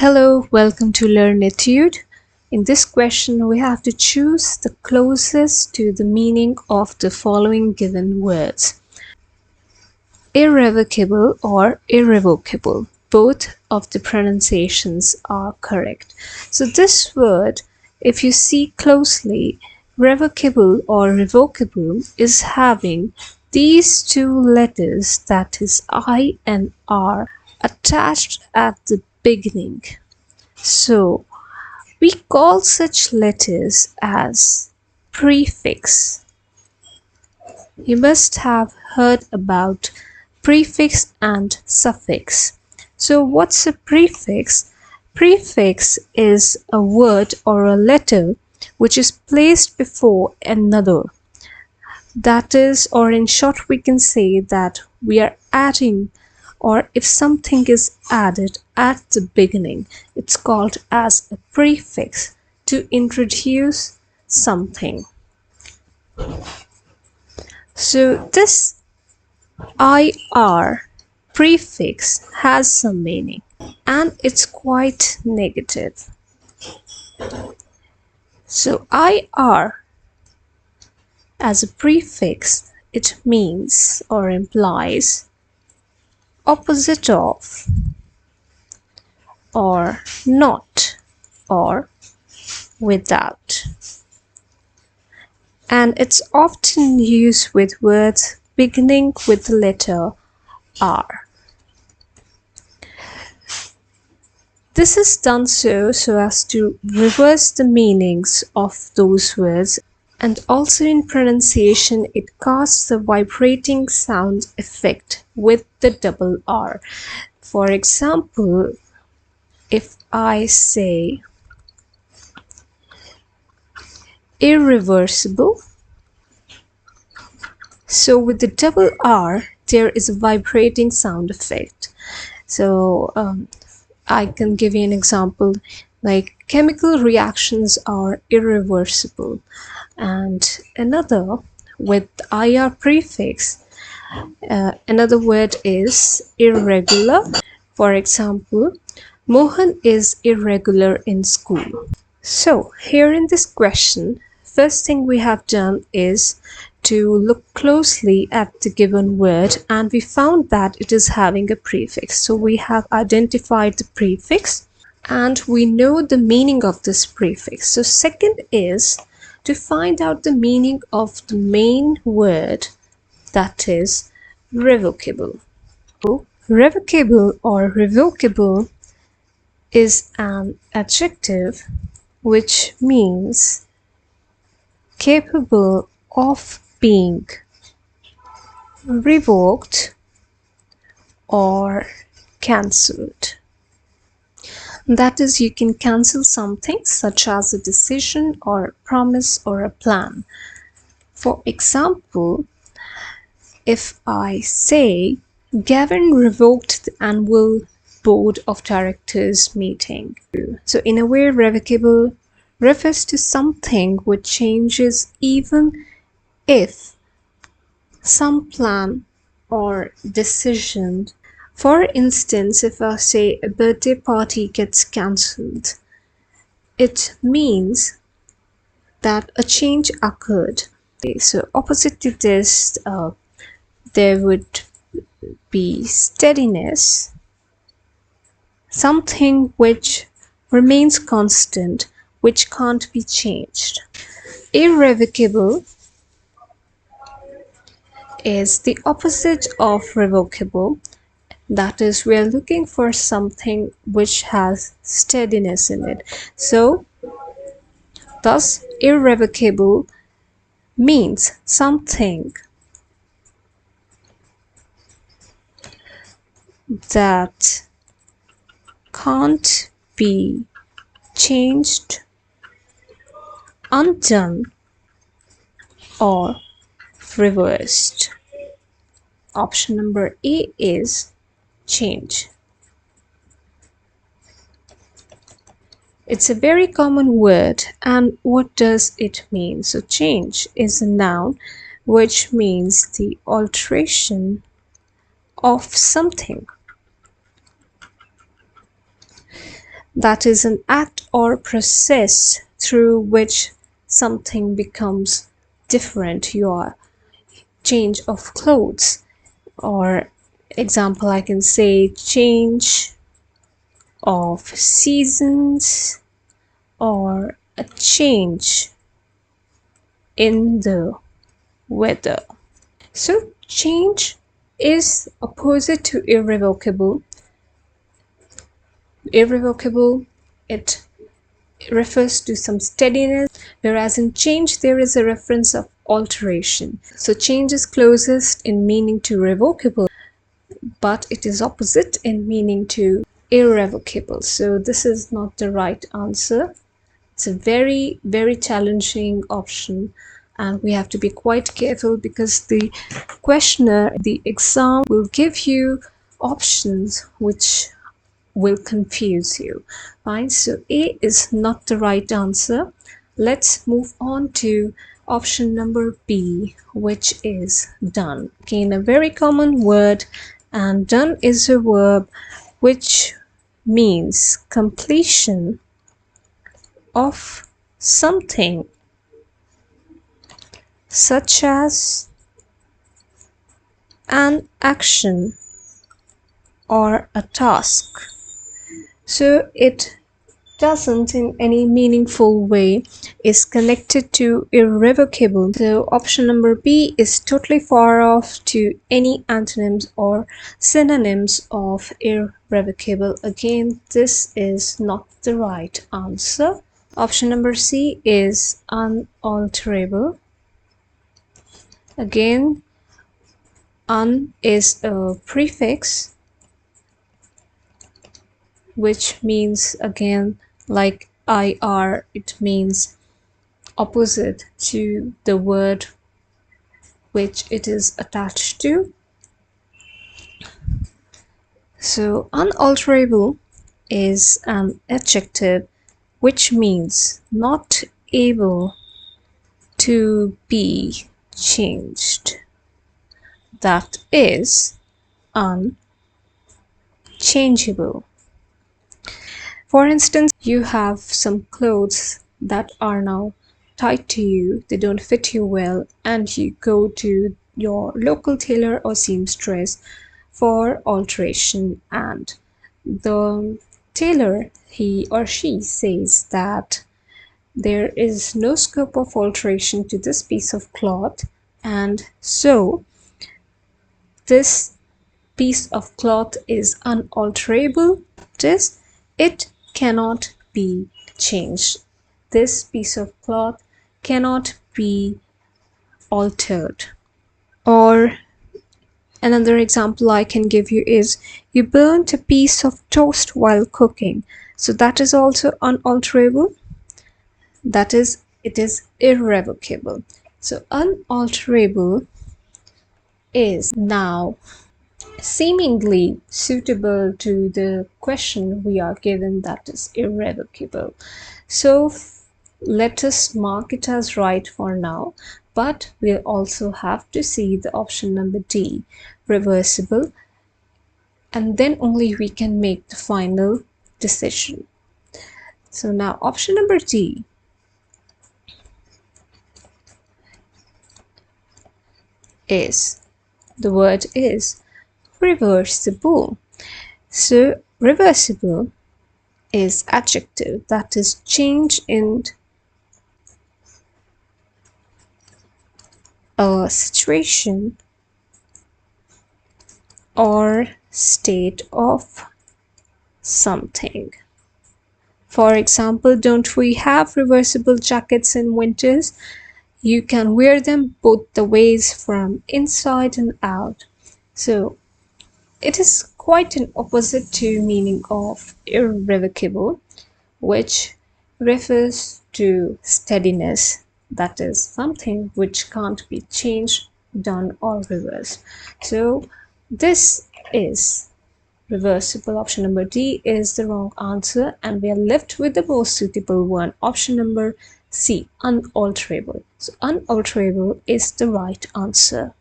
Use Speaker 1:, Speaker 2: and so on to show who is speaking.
Speaker 1: Hello, welcome to Learnetude. In this question, we have to choose the closest to the meaning of the following given words. Irrevocable or irrevocable. Both of the pronunciations are correct. So this word, if you see closely, revocable or revocable is having these two letters, that is I and R, attached at the beginning. So we call such letters as prefix. You must have heard about prefix and suffix. So what's a prefix? Prefix is a word or a letter which is placed before another. That is, or in short, we can say that we are adding, or if something is added at the beginning, it's called as a prefix to introduce something. So this IR prefix has some meaning and it's quite negative. So IR as a prefix, it means or implies opposite of, or not, or without. And it's often used with words beginning with the letter R. This is done so as to reverse the meanings of those words, and also in pronunciation it casts a vibrating sound effect with the double R. For example, if I say irreversible, so with the double R there is a vibrating sound effect. So I can give you an example, like chemical reactions are irreversible, and another with IR prefix, another word is irregular. For example, Mohan is irregular in school. So here in this question, first thing we have done is to look closely at the given word, and we found that it is having a prefix. So we have identified the prefix and we know the meaning of this prefix. So second is to find out the meaning of the main word, that is revocable. Revocable or revocable is an adjective which means capable of being revoked or cancelled. That is, you can cancel something such as a decision or a promise or a plan. For example, if I say Gavin revoked the annual board of directors meeting. So in a way, revocable refers to something which changes even if some plan or decision. For instance, if I say a birthday party gets cancelled, it means that a change occurred. So opposite to this, there would be steadiness, something which remains constant, which can't be changed. Irrevocable is the opposite of revocable. That is, we are looking for something which has steadiness in it. So thus irrevocable means something that can't be changed, undone, or reversed. Option number A is change. It's a very common word, and what does it mean? So change is a noun which means the alteration of something. that is an act or process through which something becomes different. Your change of clothes, or example I can say change of seasons, or a change in the weather. So change is opposite to irrevocable. Irrevocable, it refers to some steadiness, whereas in change there is a reference of alteration. So change is closest in meaning to revocable, but it is opposite in meaning to irrevocable. So this is not the right answer. It's a very, very challenging option, and we have to be quite careful because the questionnaire, the exam will give you options which will confuse you. Fine, so A is not the right answer. Let's move on to option number B, which is done. Again, a very common word, and done is a verb which means completion of something, such as an action or a task. So it doesn't in any meaningful way is connected to irrevocable. So option number B is totally far off to any antonyms or synonyms of irrevocable. Again, this is not the right answer. Option number C is unalterable. Again, un is a prefix which means, again, like IR, it means opposite to the word which it is attached to. So unalterable is an adjective which means not able to be changed, that is unchangeable. For instance, you have some clothes that are now tight to you, they don't fit you well, and you go to your local tailor or seamstress for alteration, and the tailor, he or she, says that there is no scope of alteration to this piece of cloth, and so this piece of cloth is unalterable. It cannot be changed. This piece of cloth cannot be altered. Or another example I can give you is you burnt a piece of toast while cooking. So that is also unalterable. That is, it is irrevocable. So unalterable is now seemingly suitable to the question we are given, that is irrevocable. So let us mark it as right for now, but we'll also have to see the option number D, reversible, and then only we can make the final decision. So now option number D is, the word is reversible. So reversible is adjective, that is change in a situation or state of something. For example, don't we have reversible jackets in winters? You can wear them both the ways, from inside and out. So it is quite an opposite to meaning of irrevocable, which refers to steadiness, that is something which can't be changed, done, or reversed. So this is reversible. Option number D is the wrong answer, and we are left with the most suitable one, option number C, unalterable. So unalterable is the right answer.